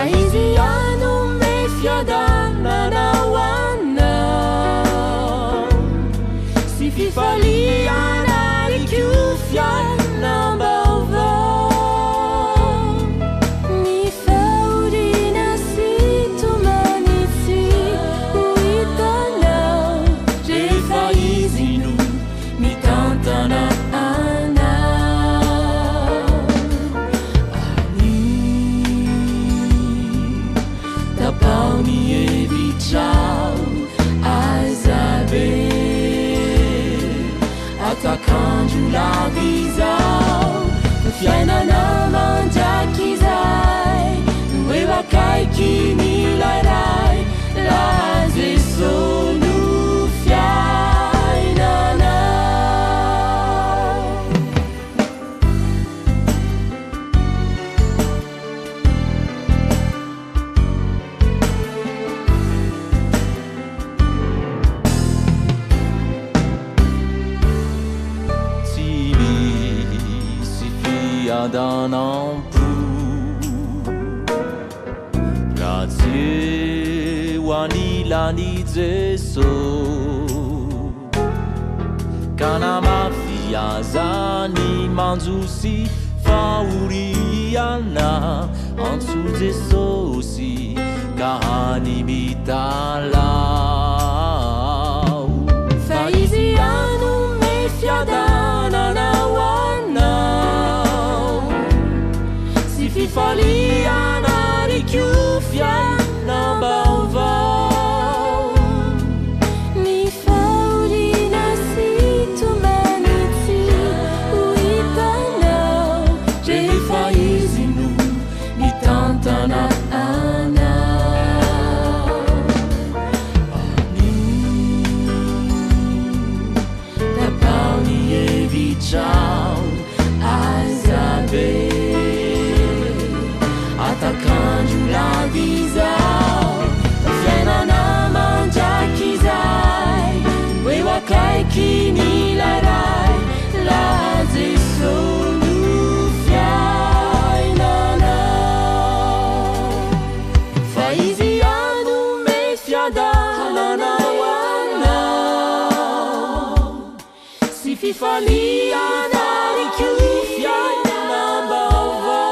faiziano me fiadanana wana si fifaliana richiufiana baova mi faurina si tu manisi uitana je faizinu mi tantana Atakanju la visao fiainana manjakizai nueva kai kini lairai la JESO nu fiainana d'un ampou grazie wanilani JESO kana mafiazani manzusi fauriana ansu JESO si kahani mitalau faiziano me fiadana na fifaliana richiufiana baovao mi faurina si tu manitsi uitana je faizinu mi tantana ana ani tapauni e vichau azabe Atakanju la visao fiainana manjakizai wewa kai kini lairai la JESO nu fiainana faiziano me fiadanana wana si fifaliana richiufiana baova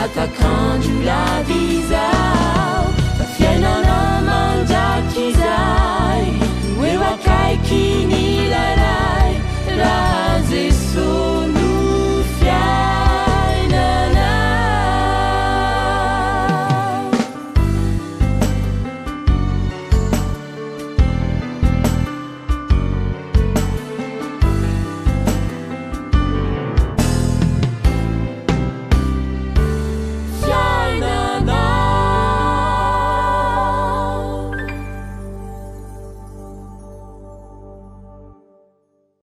Atakanju la vie